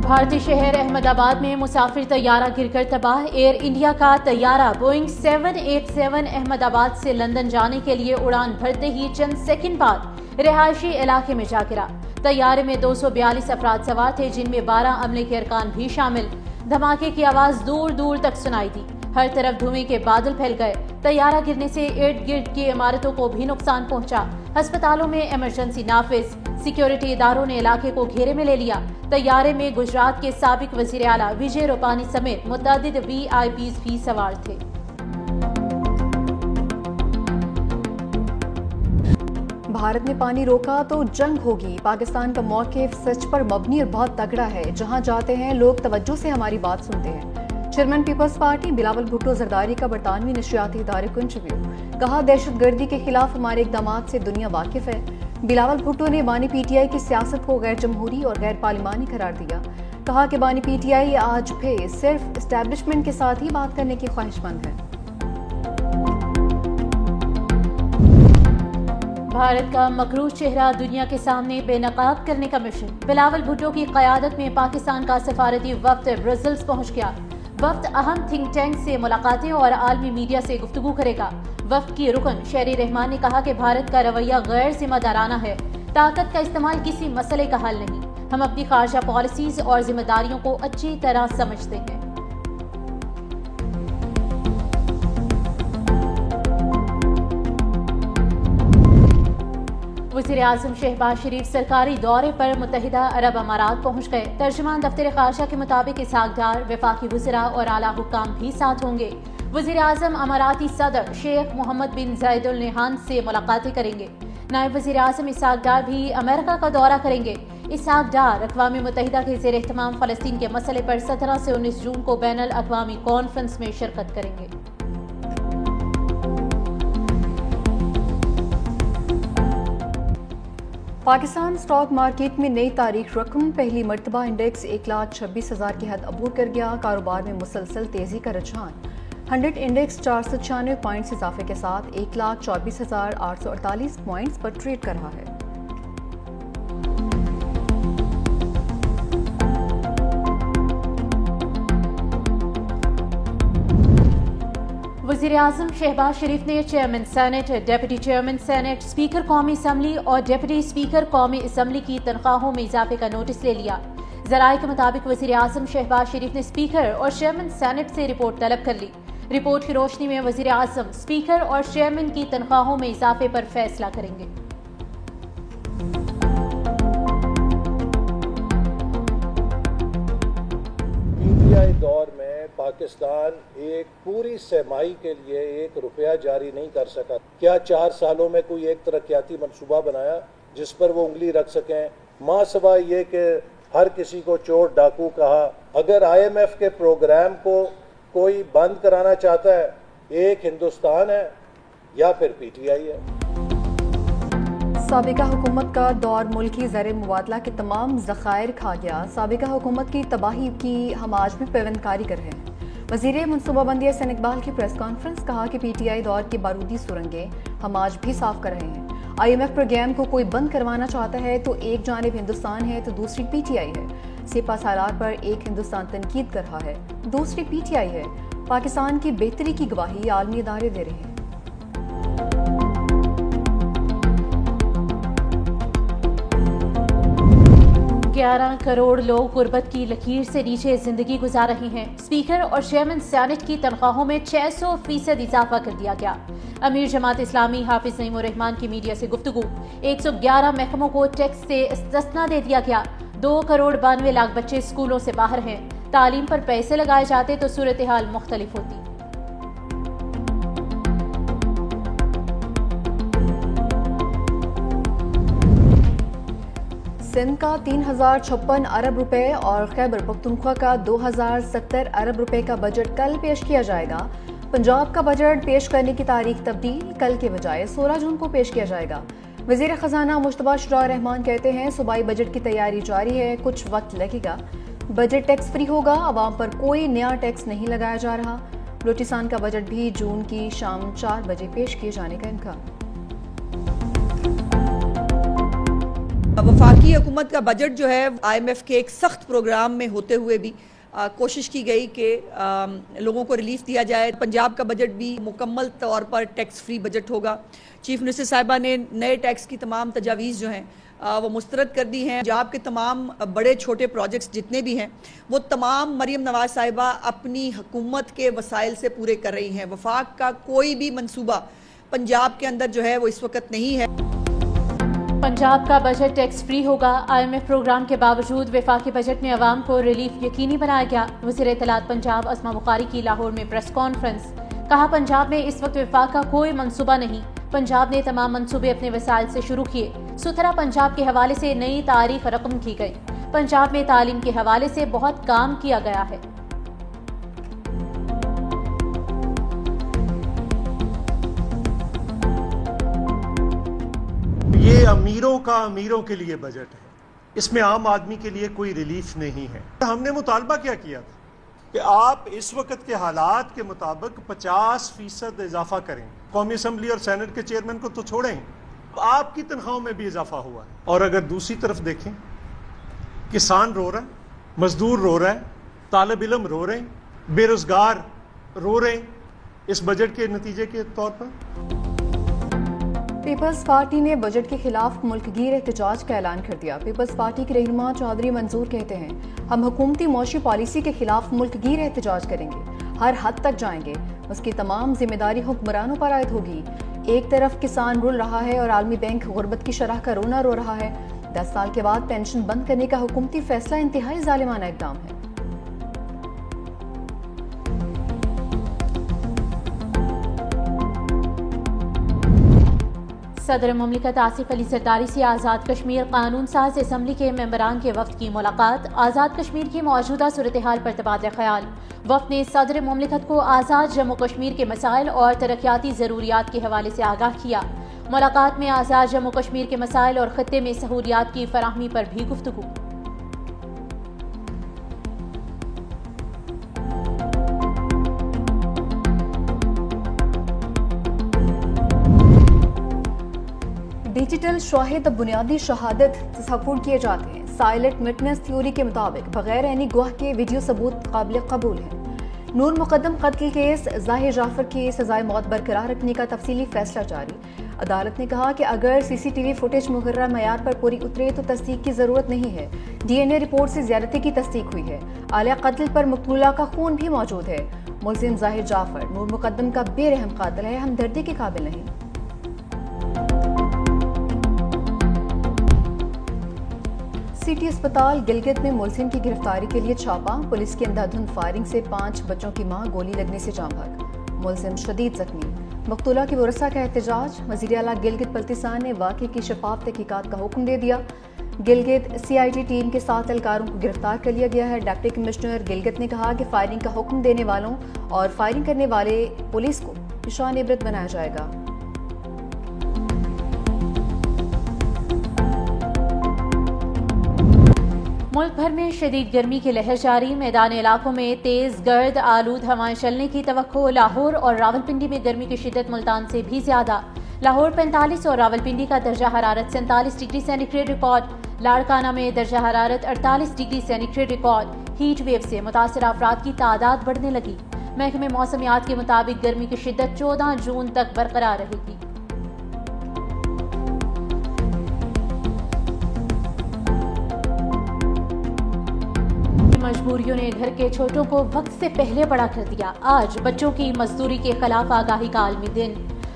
بھارتی شہر احمد آباد میں مسافر طیارہ گر کر تباہ۔ ایئر انڈیا کا طیارہ بوئنگ 787 احمد آباد سے لندن جانے کے لیے اڑان بھرتے ہی چند سیکنڈ بعد رہائشی علاقے میں جا گرا۔ طیارے میں 242 افراد سوار تھے، جن میں 12 عملے کے ارکان بھی شامل۔ دھماکے کی آواز دور دور تک سنائی دی، ہر طرف دھوئیں کے بادل پھیل گئے۔ طیارہ گرنے سے ارد گرد کی عمارتوں کو بھی نقصان پہنچا۔ ہسپتالوں میں ایمرجنسی نافذ، سیکیورٹی اداروں نے علاقے کو گھیرے میں لے لیا۔ طیارے میں گجرات کے سابق وزیر اعلیٰ وجے روپانی سمیت متعدد VIPs بھی سوار تھے۔ بھارت نے پانی روکا تو جنگ ہوگی۔ پاکستان کا موقف سچ پر مبنی اور بہت تگڑا ہے۔ جہاں جاتے ہیں لوگ توجہ سے ہماری بات سنتے ہیں۔ چیئرمین پیپلز پارٹی بلاول بھٹو زرداری کا برطانوی نشریاتی ادارے کو انٹرویو۔ کہا دہشت گردی کے خلاف ہمارے اقدامات سے دنیا واقف ہے۔ بلاول بھٹو نے بانی PTI کی سیاست کو غیر جمہوری اور غیر پارلیمانی قرار دیا۔ کہا کہ بانی PTI آج بھی صرف اسٹیبلشمنٹ کے ساتھ ہی بات کرنے کی خواہش مند ہے۔ بھارت کا مقروض چہرہ دنیا کے سامنے بے نقاب کرنے کا مشن۔ بلاول بھٹو کی قیادت میں پاکستان کا سفارتی وفد برسلز پہنچ گیا۔ وفد اہم تھنک ٹینک سے ملاقاتیں اور عالمی میڈیا سے گفتگو کرے گا۔ وفد کی رکن شہری رحمان نے کہا کہ بھارت کا رویہ غیر ذمہ دارانہ ہے۔ طاقت کا استعمال کسی مسئلے کا حل نہیں۔ ہم اپنی خارجہ پالیسیز اور ذمہ داریوں کو اچھی طرح سمجھتے ہیں۔ وزیر اعظم شہباز شریف سرکاری دورے پر متحدہ عرب امارات پہنچ گئے۔ ترجمان دفتر خارجہ کے مطابق اسحاق ڈار، وفاقی وزراء اور اعلیٰ حکام بھی ساتھ ہوں گے۔ وزیر اعظم اماراتی صدر شیخ محمد بن زائد ال نہیان سے ملاقاتیں کریں گے۔ نائب وزیر اعظم اسحاق ڈار بھی امریکہ کا دورہ کریں گے۔ اسحاق ڈار اقوام متحدہ کے زیر اہتمام فلسطین کے مسئلے پر 17 سے 19 جون کو بین الاقوامی کانفرنس میں شرکت کریں گے۔ پاکستان اسٹاک مارکیٹ میں نئی تاریخ رقم، پہلی مرتبہ انڈیکس 1,26,000 کی حد عبور کر گیا۔ کاروبار میں مسلسل تیزی کا رجحان، 100 انڈیکس 496 پوائنٹس اضافے کے ساتھ 1,24,848 پوائنٹس پر ٹریڈ کر رہا ہے۔ وزیر اعظم شہباز شریف نے chairman senate, deputy chairman senate, speaker قومی اسمبلی اور ڈپٹی اسپیکر قومی اسمبلی کی تنخواہوں میں اضافے کا نوٹس لے لیا۔ ذرائع کے مطابق وزیر اعظم شہباز شریف نے اسپیکر اور چیئرمین سینٹ سے رپورٹ طلب کر لی۔ رپورٹ کی روشنی میں وزیر اعظم اسپیکر اور چیئرمین کی تنخواہوں میں اضافے پر فیصلہ کریں گے۔ PTI دور میں پاکستان ایک پوری سرمائی کے لیے 1 روپیہ جاری نہیں کر سکا۔ کیا 4 سالوں میں کوئی ایک ترقیاتی منصوبہ بنایا جس پر وہ انگلی رکھ سکیں؟ ماں سوا یہ کہ ہر کسی کو چور ڈاکو کہا۔ اگر IMF کے پروگرام کو کوئی بند کرانا چاہتا ہے، ایک ہندوستان ہے یا پھر PTI ہے۔ سابقہ حکومت کا دور ملکی زر مبادلہ کے تمام ذخائر کھا گیا۔ سابقہ حکومت کی تباہی کی ہم آج بھی پیوند کاری کر رہے ہیں۔ وزیر منصوبہ بندی حسن اقبال کی پریس کانفرنس، کہا کہ PTI دور کی بارودی سرنگیں ہم آج بھی صاف کر رہے ہیں۔ IMF پروگرام کو کوئی بند کروانا چاہتا ہے تو ایک جانب ہندوستان ہے تو دوسری PTI ہے۔ سپہ سالار پر ایک ہندوستان تنقید کر رہا ہے، دوسری PTI ہے۔ پاکستان کی بہتری کی گواہی عالمی ادارے دے رہے ہیں۔ گیارہ کروڑ لوگ غربت کی لکیر سے نیچے زندگی گزار رہے ہیں۔ اسپیکر اور چیئرمین سینٹ کی تنخواہوں میں 600% اضافہ کر دیا گیا۔ امیر جماعت اسلامی حافظ نعیم الرحمان کی میڈیا سے گفتگو، 111 محکموں کو ٹیکس سے استثنا دے دیا گیا۔ 2,92,00,000 بچے اسکولوں سے باہر ہیں۔ تعلیم پر پیسے لگائے جاتے تو صورتحال مختلف ہوتی۔ سندھ کا 3,056 ارب روپے اور خیبر پختونخوا کا 2,070 ارب روپے کا بجٹ کل پیش کیا جائے گا۔ پنجاب کا بجٹ پیش کرنے کی تاریخ تبدیل، کل کے بجائے 16 جون کو پیش کیا جائے گا۔ وزیر خزانہ مشتبہ شجاع الرحمان کہتے ہیں صوبائی بجٹ کی تیاری جاری ہے، کچھ وقت لگے گا۔ بجٹ ٹیکس فری ہوگا، عوام پر کوئی نیا ٹیکس نہیں لگایا جا رہا۔ بلوچستان کا بجٹ بھی جون کی شام 4 بجے پیش کیے جانے کا امکان۔ وفاقی حکومت کا بجٹ جو ہے IMF کے ایک سخت پروگرام میں ہوتے ہوئے بھی کوشش کی گئی کہ لوگوں کو ریلیف دیا جائے. پنجاب کا بجٹ بھی مکمل طور پر ٹیکس فری بجٹ ہوگا. چیف منسٹر صاحبہ نے نئے ٹیکس کی تمام تجاویز جو ہیں وہ مسترد کر دی ہیں. پنجاب کے تمام بڑے چھوٹے پروجیکٹس جتنے بھی ہیں وہ تمام مریم نواز صاحبہ اپنی حکومت کے وسائل سے پورے کر رہی ہیں. وفاق کا کوئی بھی منصوبہ پنجاب کے اندر جو ہے وہ اس وقت نہیں ہے. پنجاب کا بجٹ ٹیکس فری ہوگا. IMF پروگرام کے باوجود وفاقی بجٹ میں عوام کو ریلیف یقینی بنایا گیا. وزیر اطلاعات پنجاب اسما بخاری کی لاہور میں پریس کانفرنس. کہا پنجاب میں اس وقت وفاق کا کوئی منصوبہ نہیں. پنجاب نے تمام منصوبے اپنے وسائل سے شروع کیے. ستھرا پنجاب کے حوالے سے نئی تاریخ رقم کی گئی. پنجاب میں تعلیم کے حوالے سے بہت کام کیا گیا ہے. یہ امیروں کے لیے بجٹ ہے. اس میں عام آدمی کے لیے کوئی ریلیف نہیں ہے. ہم نے مطالبہ کیا تھا کہ آپ اس وقت کے حالات کے مطابق 50% اضافہ کریں. قومی اسمبلی اور سینٹ کے چیئرمین کو تو چھوڑیں, آپ کی تنخواہوں میں بھی اضافہ ہوا ہے. اور اگر دوسری طرف دیکھیں, کسان رو رہا ہے, مزدور رو رہا ہے, طالب علم رو رہے ہیں, بے روزگار رو رہے ہیں اس بجٹ کے نتیجے کے طور پر. پیپلز پارٹی نے بجٹ کے خلاف ملک گیر احتجاج کا اعلان کر دیا. پیپلز پارٹی کے رہنما چودھری منظور کہتے ہیں ہم حکومتی معاشی پالیسی کے خلاف ملک گیر احتجاج کریں گے, ہر حد تک جائیں گے. اس کی تمام ذمہ داری حکمرانوں پر عائد ہوگی. ایک طرف کسان رول رہا ہے اور عالمی بینک غربت کی شرح کا رونا رو رہا ہے. 10 سال کے بعد پینشن بند کرنے کا حکومتی فیصلہ انتہائی ظالمانہ اقدام ہے. صدر مملکت آصف علی زرداری سے آزاد کشمیر قانون ساز اسمبلی کے ممبران کے وفد کی ملاقات. آزاد کشمیر کی موجودہ صورتحال پر تبادلہ خیال. وفد نے صدر مملکت کو آزاد جموں کشمیر کے مسائل اور ترقیاتی ضروریات کے حوالے سے آگاہ کیا. ملاقات میں آزاد جموں کشمیر کے مسائل اور خطے میں سہولیات کی فراہمی پر بھی گفتگو. ڈیجیٹل شاہد اب بنیادی شہادت تصور کیے جاتے ہیں. سائلنٹ وٹنس تھیوری کے مطابق بغیر عینی گواہ کے ویڈیو ثبوت قابل قبول ہے. نور مقدم قتل کیس ظاہر جعفر کی سزائے موت برقرار رکھنے کا تفصیلی فیصلہ جاری. عدالت نے کہا کہ اگر CCTV فوٹیج مقررہ معیار پر پوری اترے تو تصدیق کی ضرورت نہیں ہے. DNA رپورٹ سے زیادتی کی تصدیق ہوئی ہے. آلیہ قتل پر مقتولہ کا خون بھی موجود ہے. ملزم ظاہر جعفر نور مقدم کا بے رحم قاتل ہے, ہمدردی کے قابل نہیں. سٹی اسپتال گلگت میں ملزم کی گرفتاری کے لیے چھاپا. پولیس کی اندھادھند فائرنگ سے 5 بچوں کی ماں گولی لگنے سے جاں بحق. ملزم شدید زخمی. مقتولہ کے ورثاء کا احتجاج. وزیر اعلیٰ گلگت بلتستان نے واقعے کی شفاف تحقیقات کا حکم دے دیا. گلگت CID ٹیم کے 7 اہلکاروں کو گرفتار کر لیا گیا ہے. ڈپٹی کمشنر گلگت نے کہا کہ فائرنگ کا حکم دینے والوں اور فائرنگ کرنے والے پولیس کو نشان عبرت بنایا جائے گا. ملک بھر میں شدید گرمی کی لہر جاری. میدانی علاقوں میں تیز گرد آلود ہوائیں چلنے کی توقع. لاہور اور راولپنڈی میں گرمی کی شدت ملتان سے بھی زیادہ. لاہور 45 اور راولپنڈی کا درجہ حرارت 47 ڈگری سینٹی ریکارڈ. لاڑکانہ میں درجہ حرارت 48 degree centi record. Heat wave سے متاثرہ افراد کی تعداد بڑھنے لگی. محکمہ موسمیات کے مطابق گرمی کی شدت 14 جون تک برقرار رہے گی. مجبوریوں نے گھر کے چھوٹوں کو وقت سے پہلے بڑا کر دیا. آج بچوں کی مزدوری کے خلاف آگاہی کا عالمی دن.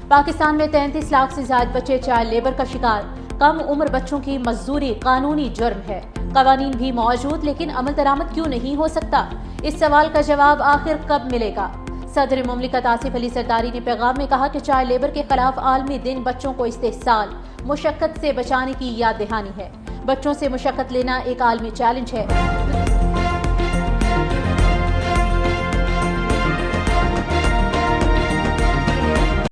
پاکستان میں 33 لاکھ سے زائد بچے چائلڈ لیبر کا شکار. کم عمر بچوں کی مزدوری قانونی جرم ہے. قوانین بھی موجود لیکن عمل درآمد کیوں نہیں ہو سکتا؟ اس سوال کا جواب آخر کب ملے گا؟ صدر مملکت آصف علی زرداری نے پیغام میں کہا کہ چائلڈ لیبر کے خلاف عالمی دن بچوں کو استحصال مشقت سے بچانے کی یاد دہانی ہے. بچوں سے مشقت لینا ایک عالمی چیلنج ہے.